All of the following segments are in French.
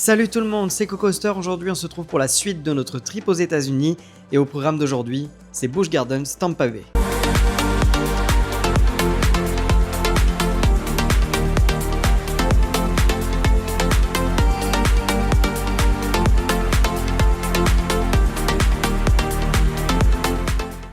Salut tout le monde, c'est CoCoaster. Aujourd'hui on se trouve pour la suite de notre trip aux États-Unis et au programme d'aujourd'hui, c'est Busch Gardens Tampa Bay.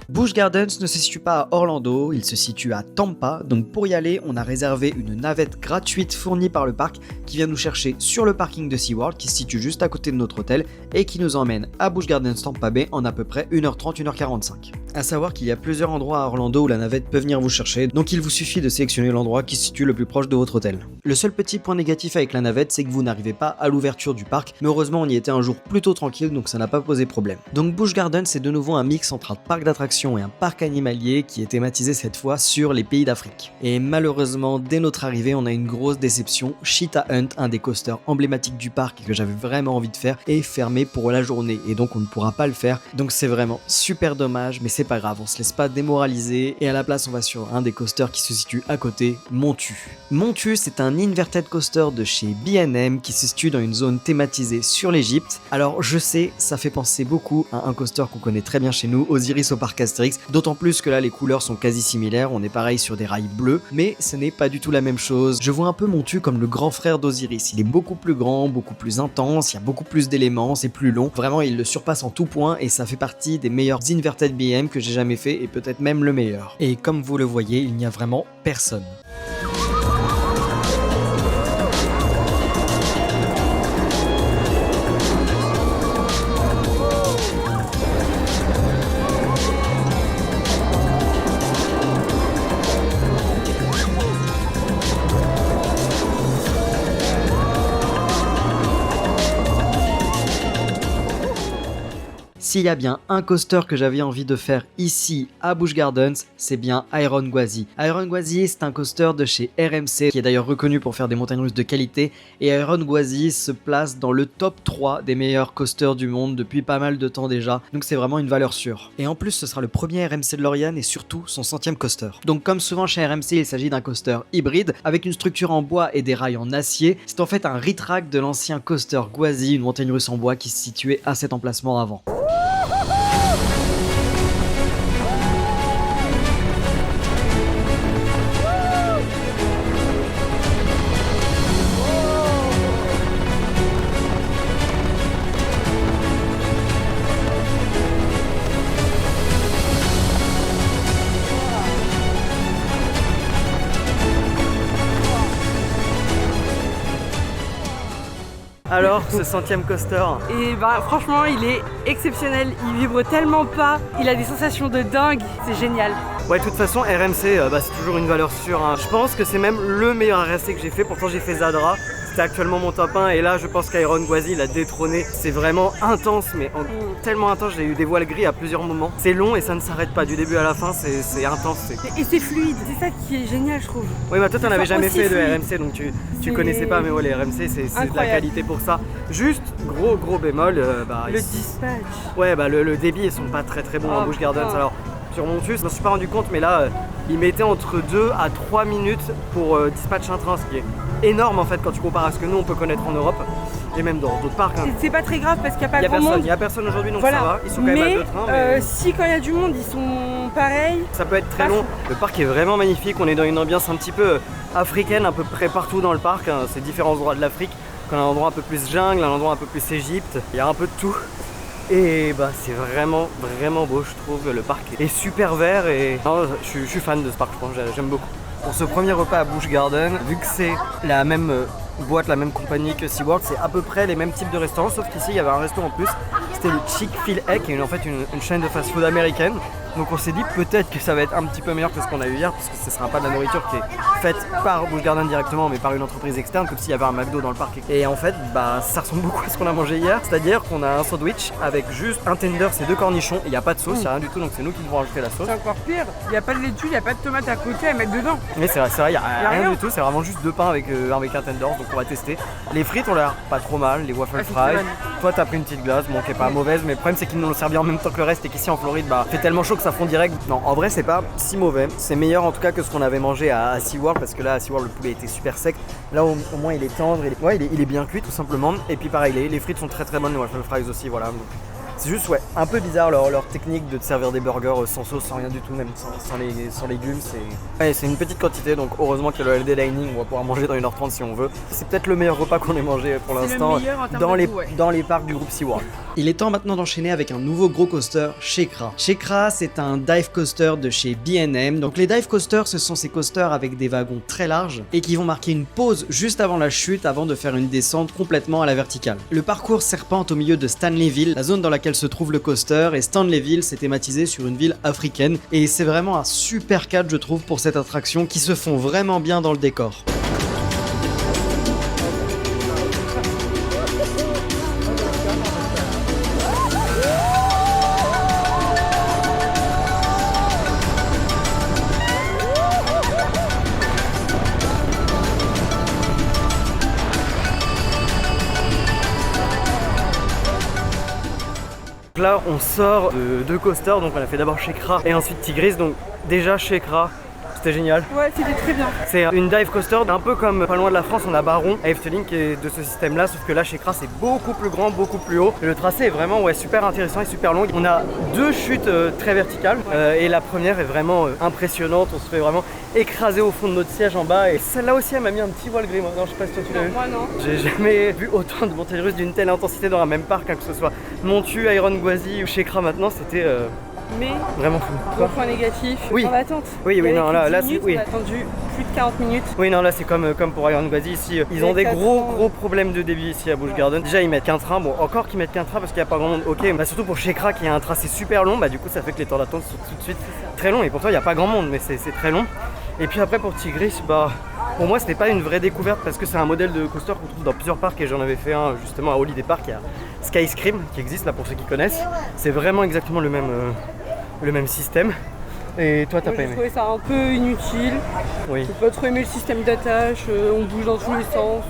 Busch Gardens ne se situe pas à Orlando, il se situe à Tampa, donc pour y aller, on a réservé une navette gratuite fournie par le parc qui vient nous chercher sur le parking de SeaWorld qui se situe juste à côté de notre hôtel et qui nous emmène à Busch Gardens Tampa Bay en à peu près 1h30, 1h45. A savoir qu'il y a plusieurs endroits à Orlando où la navette peut venir vous chercher, donc il vous suffit de sélectionner l'endroit qui se situe le plus proche de votre hôtel. Le seul petit point négatif avec la navette, c'est que vous n'arrivez pas à l'ouverture du parc, mais heureusement on y était un jour plutôt tranquille, donc ça n'a pas posé problème. Donc Busch Gardens c'est de nouveau un mix entre un parc d'attractions et un parc animalier qui est thématisé cette fois sur les pays d'Afrique. Et malheureusement, dès notre arrivée, on a une grosse déception. Cheetah Hunt, un des coasters emblématiques du parc et que j'avais vraiment envie de faire, est fermé pour la journée et donc on ne pourra pas le faire. Donc c'est vraiment super dommage, mais c'est pas grave, on se laisse pas démoraliser et à la place on va sur un des coasters qui se situe à côté, Montu. Montu, c'est un inverted coaster de chez B&M qui se situe dans une zone thématisée sur l'Égypte. Alors je sais, ça fait penser beaucoup à un coaster qu'on connaît très bien chez nous, Osiris au parc Astérix, d'autant plus que là les couleurs sont quasi similaires, on est pareil sur des rails bleus, mais ce n'est pas du tout la même chose. Je vois un peu Montu comme le grand frère d'Osiris, il est beaucoup plus grand, beaucoup plus intense, il y a beaucoup plus d'éléments, c'est plus long, vraiment il le surpasse en tout point et ça fait partie des meilleurs inverted B&M que j'ai jamais fait et peut-être même le meilleur. Et comme vous le voyez, il n'y a vraiment personne. S'il y a bien un coaster que j'avais envie de faire ici à Busch Gardens, c'est bien Iron Gwazi. Iron Gwazi, c'est un coaster de chez RMC qui est d'ailleurs reconnu pour faire des montagnes russes de qualité et Iron Gwazi se place dans le top 3 des meilleurs coasters du monde depuis pas mal de temps déjà, donc c'est vraiment une valeur sûre. Et en plus, ce sera le premier RMC DeLorean et surtout son 100e coaster. Donc comme souvent chez RMC, il s'agit d'un coaster hybride avec une structure en bois et des rails en acier. C'est en fait un retract de l'ancien coaster Gwazi, une montagne russe en bois qui se situait à cet emplacement avant. Alors, ce 100e coaster? Et bah franchement il est exceptionnel, il vibre tellement pas, il a des sensations de dingue, c'est génial. Ouais, de toute façon RMC c'est toujours une valeur sûre hein. Je pense que c'est même le meilleur RMC que j'ai fait, pourtant j'ai fait Zadra, c'était actuellement mon top 1 et là je pense qu'Iron Gwazi l'a détrôné. C'est vraiment intense mais tellement intense, j'ai eu des voiles gris à plusieurs moments. C'est long et ça ne s'arrête pas du début à la fin, c'est intense. Et c'est fluide, c'est ça qui est génial je trouve. Oui bah toi t'en avais jamais fait de fluide. RMC donc tu connaissais pas, mais ouais les RMC c'est de la qualité pour ça. Juste gros bémol, le dispatch. Ouais bah le débit ils sont pas très bons à Busch Gardens. Alors sur Montu, je m'en suis pas rendu compte mais là ils mettaient entre 2 à 3 minutes pour dispatch un train, ce qui est énorme en fait quand tu compares à ce que nous on peut connaître en Europe et même dans d'autres parcs hein. C'est pas très grave parce qu'il n'y a pas grand monde. Il n'y a personne aujourd'hui donc voilà. Ça va, ils sont quand même à 2 trains mais... si quand il y a du monde ils sont pareils. Ça peut être très long, le parc est vraiment magnifique, on est dans une ambiance un petit peu africaine à peu près partout dans le parc hein. C'est différents endroits de l'Afrique, on a un endroit un peu plus jungle, un endroit un peu plus Égypte, il y a un peu de tout. Et bah c'est vraiment beau je trouve, le parc est super vert et non, je suis fan de ce parc, j'aime beaucoup. Pour ce premier repas à Busch Gardens, vu que c'est la même boîte, la même compagnie que SeaWorld, c'est à peu près les mêmes types de restaurants, sauf qu'ici il y avait un resto en plus, c'était le Chick-fil-A qui est en fait une chaîne de fast-food américaine. Donc on s'est dit peut-être que ça va être un petit peu meilleur que ce qu'on a eu hier, parce que ce sera pas de la nourriture qui est faite par Busch Gardens directement mais par une entreprise externe, comme s'il y avait un McDo dans le parc. Et en fait bah ça ressemble beaucoup à ce qu'on a mangé hier, c'est-à-dire qu'on a un sandwich avec juste un tender, c'est 2 cornichons, il n'y a pas de sauce, il n'y a rien du tout, donc c'est nous qui devons rajouter la sauce. C'est encore pire, il n'y a pas de laitue, il n'y a pas de tomate à côté à mettre dedans. Mais c'est vrai, il n'y a rien du tout, c'est vraiment juste 2 pains avec un tender, donc on va tester. Les frites ont l'air pas trop mal, les waffle fries. Toi t'as pris une petite glace, bon qui est pas mauvaise, mais le problème c'est qu'ils nous l'ont servi en même temps que le reste et qu'ici en Floride bah fait tellement chaud que ça fond direct. Non, en vrai, c'est pas si mauvais. C'est meilleur en tout cas que ce qu'on avait mangé à SeaWorld, parce que là, à SeaWorld, le poulet était super sec. Là, au moins, il est tendre, il est bien cuit tout simplement. Et puis pareil, les frites sont très très bonnes, les waffle fries aussi, voilà. Donc, c'est juste un peu bizarre leur technique de te servir des burgers sans sauce, sans rien du tout, même sans légumes. C'est une petite quantité, donc heureusement qu'il y a le LD Dining, on va pouvoir manger dans 1h30 si on veut. C'est peut-être le meilleur repas qu'on ait mangé pour l'instant dans les parcs du groupe SeaWorld. Il est temps maintenant d'enchaîner avec un nouveau gros coaster, Shakra. Shakra, c'est un dive coaster de chez B&M. Donc les dive coasters, ce sont ces coasters avec des wagons très larges et qui vont marquer une pause juste avant la chute avant de faire une descente complètement à la verticale. Le parcours serpente au milieu de Stanleyville, la zone dans laquelle se trouve le coaster, et Stanleyville c'est thématisé sur une ville africaine et c'est vraiment un super cadre je trouve pour cette attraction qui se fond vraiment bien dans le décor. Là on sort de deux coasters, donc on a fait d'abord Shakra et ensuite Tigris, donc déjà Shakra c'était génial. Ouais, c'était très bien. C'est une dive coaster un peu comme pas loin de la France, on a Baron à Efteling qui est de ce système là, sauf que là Shakra c'est beaucoup plus grand, beaucoup plus haut. Et le tracé est vraiment super intéressant et super long. On a deux chutes très verticales et la première est vraiment impressionnante, on se fait vraiment écraser au fond de notre siège en bas et celle-là aussi elle m'a mis un petit voile gris. Moi non, je sais pas si toi tu l'as vu. Moi non. J'ai jamais vu autant de montagnes russes d'une telle intensité dans un même parc, hein, que ce soit Montu, Iron Gwazi ou Shakra maintenant, c'était mais vraiment fou. Gros point négatif, oui. En attente. Oui, non, là c'est oui. On a attendu plus de 40 minutes. Oui, non, là c'est comme pour Iron Gwazi ici. Ils ont des gros problèmes de débit ici à Busch Garden. Déjà, ils mettent qu'un train. Bon, encore qu'ils mettent qu'un train parce qu'il n'y a pas grand monde. Ok, bah surtout pour Shakra qui a un tracé super long, bah du coup ça fait que les temps d'attente sont tout de suite très longs. Et pourtant, il n'y a pas grand monde, mais c'est très long. Et puis après pour Tigris, bah pour moi c'était pas une vraie découverte parce que c'est un modèle de coaster qu'on trouve dans plusieurs parcs et j'en avais fait un justement à Holiday Park. Il y a Sky Scream qui existe là pour ceux qui connaissent. C'est vraiment exactement le même système. Et toi t'as pas aimé? J'ai trouvé ça un peu inutile. Oui. J'ai pas trop aimé le système d'attache, on bouge dans tous les sens.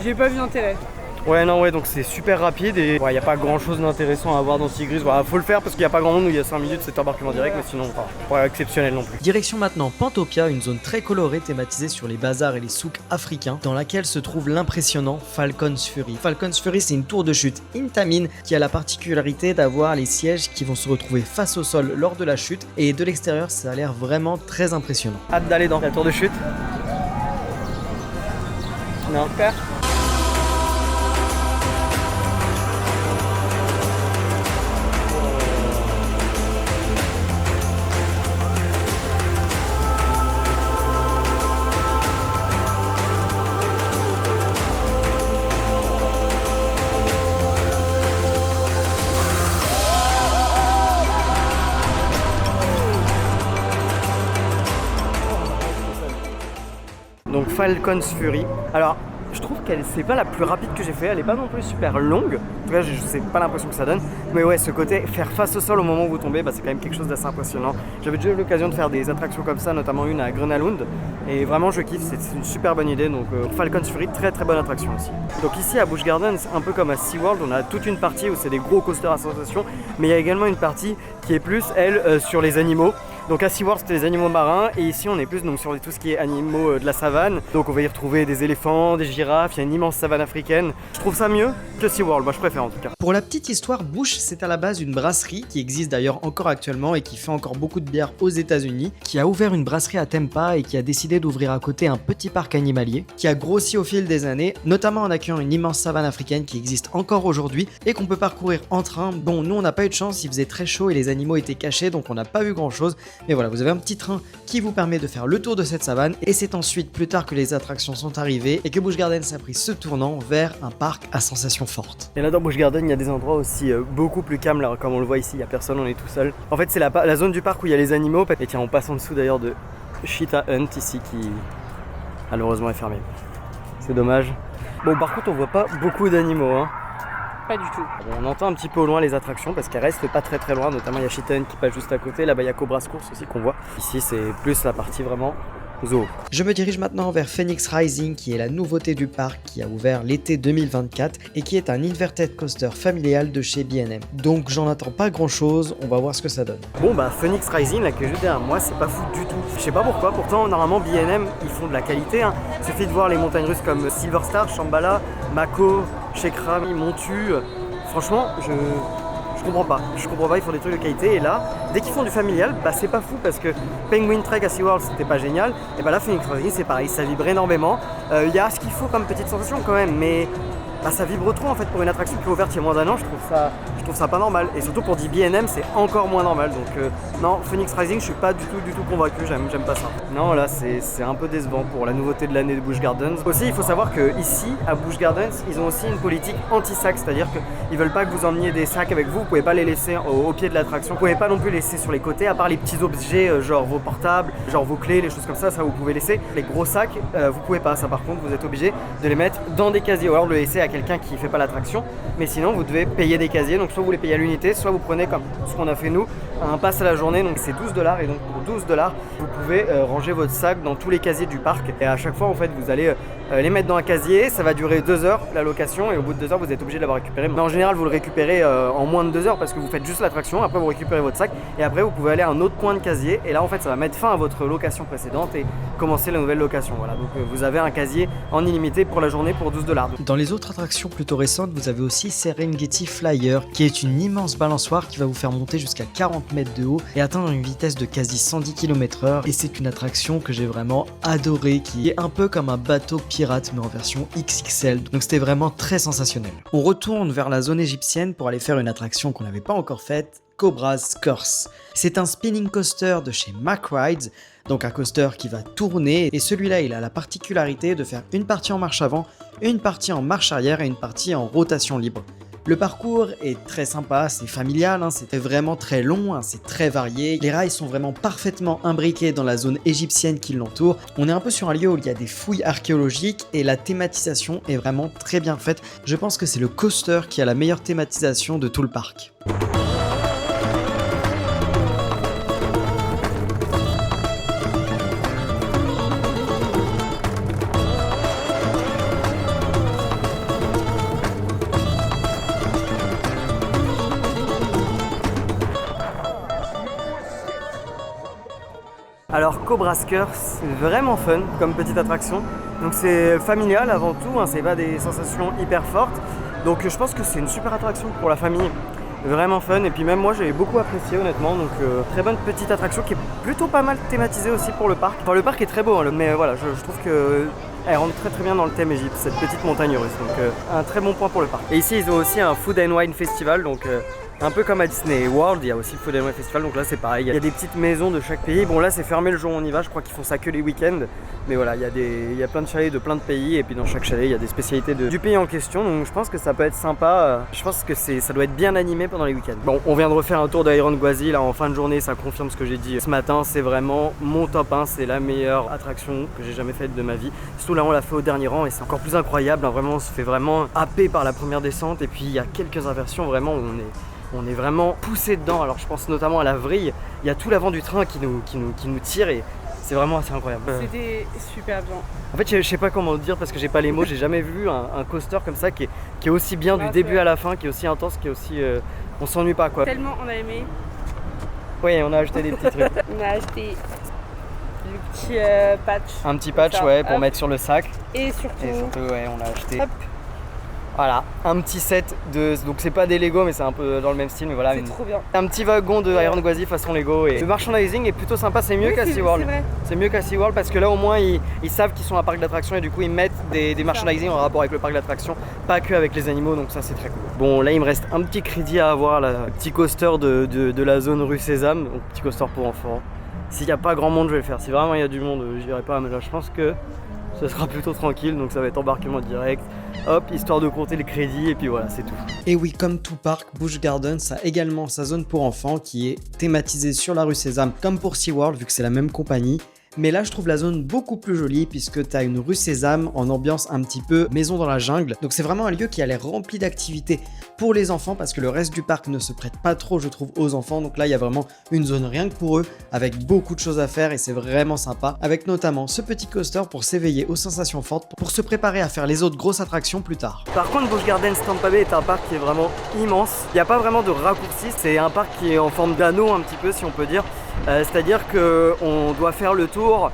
J'ai pas vu d'intérêt. Ouais, non, donc c'est super rapide et il n'y a pas grand chose d'intéressant à voir dans Tigris. Voilà, faut le faire parce qu'il n'y a pas grand monde où il y a 5 minutes, c'est embarquement direct, mais sinon pas exceptionnel non plus. Direction maintenant Pantopia, une zone très colorée thématisée sur les bazars et les souks africains, dans laquelle se trouve l'impressionnant Falcon's Fury. Falcon's Fury, c'est une tour de chute Intamin qui a la particularité d'avoir les sièges qui vont se retrouver face au sol lors de la chute et de l'extérieur, ça a l'air vraiment très impressionnant. Hâte d'aller dans la tour de chute? Non. Super. Donc Falcon's Fury. Alors je trouve qu'elle c'est pas la plus rapide que j'ai fait, elle est pas non plus super longue. En tout cas je sais pas l'impression que ça donne. Mais ouais, ce côté faire face au sol au moment où vous tombez, bah, c'est quand même quelque chose d'assez impressionnant. J'avais déjà eu l'occasion de faire des attractions comme ça, notamment une à Grönalund. Et vraiment je kiffe, c'est une super bonne idée. Donc Falcon's Fury, très bonne attraction aussi. Donc ici à Busch Gardens, un peu comme à SeaWorld, on a toute une partie où c'est des gros coasters à sensation. Mais il y a également une partie qui est plus elle sur les animaux. Donc à SeaWorld c'était les animaux marins et ici on est plus donc sur tout ce qui est animaux de la savane. Donc on va y retrouver des éléphants, des girafes, il y a une immense savane africaine. Je trouve ça mieux que SeaWorld, moi je préfère en tout cas. Pour la petite histoire, Busch c'est à la base une brasserie qui existe d'ailleurs encore actuellement et qui fait encore beaucoup de bières aux États-Unis, qui a ouvert une brasserie à Tampa et qui a décidé d'ouvrir à côté un petit parc animalier, qui a grossi au fil des années, notamment en accueillant une immense savane africaine qui existe encore aujourd'hui et qu'on peut parcourir en train. Bon, nous on n'a pas eu de chance, il faisait très chaud et les animaux étaient cachés donc on n'a pas vu grand chose. Mais voilà, vous avez un petit train qui vous permet de faire le tour de cette savane et c'est ensuite plus tard que les attractions sont arrivées et que Busch Gardens a pris ce tournant vers un parc à sensations fortes. Et là dans Busch Garden, il y a des endroits aussi beaucoup plus calmes, là, comme on le voit ici, il n'y a personne, on est tout seul. En fait c'est la zone du parc où il y a les animaux et tiens on passe en dessous d'ailleurs de Cheetah Hunt ici qui malheureusement est fermé. C'est dommage. Bon par contre on voit pas beaucoup d'animaux hein. Pas du tout. On entend un petit peu au loin les attractions parce qu'elles restent pas très loin, notamment il y a Cheetah Hunt qui passe juste à côté, là-bas il y a Cobra's Course aussi qu'on voit. Ici c'est plus la partie vraiment zoo. Je me dirige maintenant vers Phoenix Rising, qui est la nouveauté du parc qui a ouvert l'été 2024 et qui est un inverted coaster familial de chez B&M. Donc j'en attends pas grand chose, on va voir ce que ça donne. Bon bah Phoenix Rising là que j'ai derrière moi, c'est pas fou du tout. Je sais pas pourquoi, pourtant normalement B&M ils font de la qualité. Hein. Il suffit de voir les montagnes russes comme Silver Star, Shambhala, Mako, Shekra, Montu. Franchement, je comprends pas, ils font des trucs de qualité et là, dès qu'ils font du familial, bah c'est pas fou parce que Penguin Trek à SeaWorld c'était pas génial et bah là Phoenix Rising c'est pareil, ça vibre énormément, il y a ce qu'il faut comme petite sensation quand même mais bah, ça vibre trop en fait pour une attraction qui est ouverte il y a moins d'un an, je trouve ça pas normal et surtout pour du B&M c'est encore moins normal donc non, Phoenix Rising je suis pas du tout convaincu, j'aime pas ça. Non là c'est un peu décevant pour la nouveauté de l'année de Busch Gardens. Aussi il faut savoir que ici à Busch Gardens ils ont aussi une politique anti-sac, c'est-à-dire qu'ils veulent pas que vous emmeniez des sacs avec vous, vous pouvez pas les laisser au pied de l'attraction, vous pouvez pas non plus les laisser sur les côtés à part les petits objets genre vos portables, genre vos clés, les choses comme ça vous pouvez laisser. Les gros sacs vous pouvez pas, ça par contre vous êtes obligé de les mettre dans des casiers ou alors de le laisser à quelqu'un qui fait pas l'attraction, mais sinon vous devez payer des casiers, donc soit vous les payez à l'unité, soit vous prenez comme ce qu'on a fait nous, un pass à la journée, donc c'est $12 et donc pour $12 vous pouvez ranger votre sac dans tous les casiers du parc et à chaque fois en fait vous allez les mettre dans un casier, ça va durer 2 heures la location et au bout de 2 heures vous êtes obligé de l'avoir récupéré. Mais en général vous le récupérez en moins de 2 heures parce que vous faites juste l'attraction, après vous récupérez votre sac et après vous pouvez aller à un autre point de casier et là en fait ça va mettre fin à votre location précédente et commencer la nouvelle location. Voilà, donc vous avez un casier en illimité pour la journée pour $12. Dans les autres attractions plutôt récentes, vous avez aussi Serengeti Flyer, qui est une immense balançoire qui va vous faire monter jusqu'à 40 mètres de haut et atteindre une vitesse de quasi 110 km/h. Et c'est une attraction que j'ai vraiment adorée, qui est un peu comme un bateau pirate mais en version XXL. Donc c'était vraiment très sensationnel. On retourne vers la zone égyptienne pour aller faire une attraction qu'on n'avait pas encore faite, Cobra's Curse. C'est un spinning coaster de chez Mack Rides, donc un coaster qui va tourner et celui-là il a la particularité de faire une partie en marche avant, une partie en marche arrière et une partie en rotation libre. Le parcours est très sympa, c'est familial, c'est vraiment très long, c'est très varié. Les rails sont vraiment parfaitement imbriqués dans la zone égyptienne qui l'entoure. On est un peu sur un lieu où il y a des fouilles archéologiques et la thématisation est vraiment très bien faite. Je pense que c'est le coaster qui a la meilleure thématisation de tout le parc. Alors Cobra's Curse, c'est vraiment fun comme petite attraction. Donc c'est familial avant tout, c'est pas des sensations hyper fortes. Donc je pense que c'est une super attraction pour la famille. Vraiment fun et puis même moi j'ai beaucoup apprécié honnêtement. Donc très bonne petite attraction qui est plutôt pas mal thématisée aussi pour le parc. Enfin le parc est très beau mais voilà je trouve que elle rentre très bien dans le thème Égypte, cette petite montagne russe. Donc un très bon point pour le parc. Et ici ils ont aussi un Food and Wine Festival, donc un peu comme à Disney World, il y a aussi le Food and Wine Festival, donc là c'est pareil, il y a des petites maisons de chaque pays. Bon là c'est fermé le jour où on y va, je crois qu'ils font ça que les week-ends. Mais voilà, il y a plein de chalets de plein de pays et puis dans chaque chalet il y a des spécialités du pays en question. Donc je pense que ça peut être sympa, je pense que ça doit être bien animé pendant les week-ends. Bon, on vient de refaire un tour d'Iron Gwazi là en fin de journée, ça confirme ce que j'ai dit ce matin, c'est vraiment mon top 1, c'est la meilleure attraction que j'ai jamais faite de ma vie. Surtout là on l'a fait au dernier rang et c'est encore plus incroyable, vraiment on se fait vraiment happer par la première descente et puis il y a quelques inversions vraiment où on est vraiment poussé dedans. Alors je pense notamment à la vrille, il y a tout l'avant du train qui nous tire et c'est vraiment assez incroyable. C'était super bien. En fait je sais pas comment dire parce que j'ai pas les mots, j'ai jamais vu un coaster comme ça qui est aussi bien du début à la fin, qui est aussi intense, qui est aussi... on s'ennuie pas quoi. Tellement on a aimé. Oui, on a acheté des petits trucs. On a acheté le petit patch. Un petit patch pour mettre sur le sac. Et surtout on a acheté... Hop. Voilà, un petit set de... Donc c'est pas des Lego mais c'est un peu dans le même style, mais voilà. C'est trop bien. Un petit wagon de Iron Gwazi façon Lego et le merchandising est plutôt sympa, c'est mieux qu'à SeaWorld. C'est mieux qu'à SeaWorld parce que là au moins ils savent qu'ils sont à parc d'attraction et du coup ils mettent des merchandising en rapport avec le parc d'attraction, pas que avec les animaux, donc ça c'est très cool. Bon là il me reste un petit crédit à avoir, là, petit coaster de la zone rue Sésame, donc petit coaster pour enfants. S'il n'y a pas grand monde je vais le faire, si vraiment il y a du monde je dirais pas, mais là je pense que ce sera plutôt tranquille, donc ça va être embarquement direct, hop, histoire de compter le crédit et puis voilà, c'est tout. Et oui, comme tout parc, Busch Gardens a également sa zone pour enfants qui est thématisée sur la rue Sésame, comme pour SeaWorld vu que c'est la même compagnie. mais là je trouve la zone beaucoup plus jolie puisque tu as une rue Sésame en ambiance un petit peu maison dans la jungle. Donc c'est vraiment un lieu qui a l'air rempli d'activités pour les enfants parce que le reste du parc ne se prête pas trop, je trouve, aux enfants. Donc là il y a vraiment une zone rien que pour eux avec beaucoup de choses à faire et c'est vraiment sympa, avec notamment ce petit coaster pour s'éveiller aux sensations fortes pour se préparer à faire les autres grosses attractions plus tard. Par contre, Busch Gardens Tampa Bay est un parc qui est vraiment immense. Il n'y a pas vraiment de raccourci, c'est un parc qui est en forme d'anneau un petit peu si on peut dire. C'est-à-dire qu'on doit faire le tour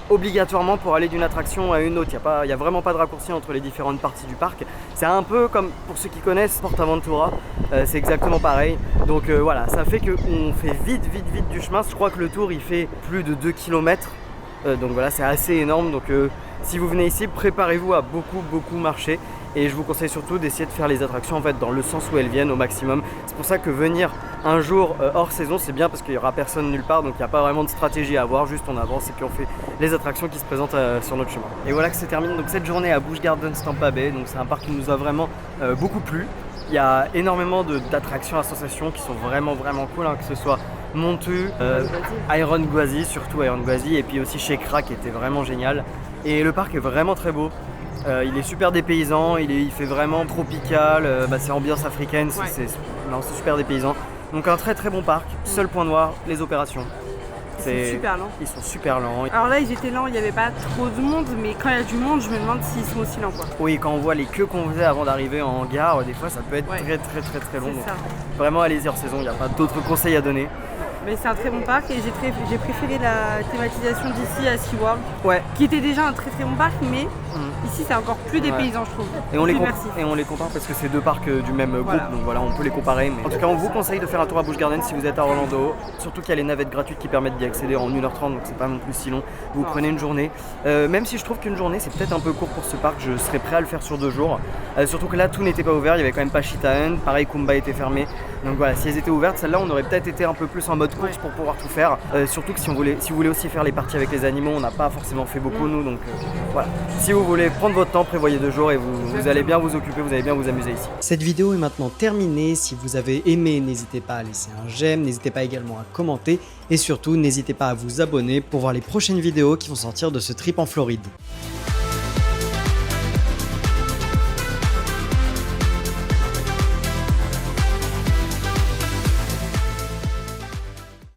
obligatoirement pour aller d'une attraction à une autre. Il n'y a vraiment pas de raccourci entre les différentes parties du parc. C'est un peu comme, pour ceux qui connaissent, PortAventura, c'est exactement pareil. Donc voilà, ça fait qu'on fait vite du chemin. Je crois que le tour il fait plus de 2 km. Donc voilà, c'est assez énorme. Donc si vous venez ici, préparez-vous à beaucoup marcher. Et je vous conseille surtout d'essayer de faire les attractions en fait dans le sens où elles viennent au maximum. C'est pour ça que venir un jour hors saison c'est bien parce qu'il n'y aura personne nulle part, donc il n'y a pas vraiment de stratégie à avoir, juste on avance et puis on fait les attractions qui se présentent sur notre chemin. Et voilà que se termine donc cette journée à Busch Gardens Tampa Bay. Donc c'est un parc qui nous a vraiment beaucoup plu. Il y a énormément d'attractions à sensations qui sont vraiment cool, hein, que ce soit Montu, Iron Gwazi, surtout Iron Gwazi, et puis aussi Shekra qui était vraiment génial. Et le parc est vraiment très beau. Il est super dépaysant, il fait vraiment tropical, c'est ambiance africaine, ouais. C'est super dépaysant. Donc un très bon parc. Seul point noir, les opérations. Ils sont super lents. Ils sont super lents. Alors là ils étaient lents, il n'y avait pas trop de monde, mais quand il y a du monde je me demande s'ils sont aussi lents quoi. Oui, quand on voit les queues qu'on faisait avant d'arriver en gare, des fois ça peut être très long. Donc, vraiment allez-y hors saison, il n'y a pas d'autres conseils à donner. Mais c'est un très bon parc et j'ai préféré la thématisation d'ici à SeaWorld, qui était déjà un très bon parc, mais ici c'est encore plus dépaysant je trouve. Et on les compare parce que c'est deux parcs du même groupe, donc voilà, on peut les comparer. Mais... En tout cas, on vous conseille de faire un tour à Busch Gardens si vous êtes à Orlando, surtout qu'il y a les navettes gratuites qui permettent d'y accéder en 1h30, donc c'est pas non plus si long. Vous prenez une journée, même si je trouve qu'une journée c'est peut-être un peu court pour ce parc, je serais prêt à le faire sur 2 jours. Surtout que là tout n'était pas ouvert, il y avait quand même pas Cheetah Hunt, pareil Kumba était fermé. Donc voilà, si elles étaient ouvertes, celle-là on aurait peut-être été un peu plus en mode course pour pouvoir tout faire. Surtout que si vous voulez aussi faire les parties avec les animaux, on n'a pas forcément fait beaucoup nous, donc voilà. Si vous voulez prendre votre temps, prévoyez 2 jours et vous allez bien vous occuper, vous allez bien vous amuser ici. Cette vidéo est maintenant terminée. Si vous avez aimé, n'hésitez pas à laisser un j'aime, n'hésitez pas également à commenter et surtout n'hésitez pas à vous abonner pour voir les prochaines vidéos qui vont sortir de ce trip en Floride.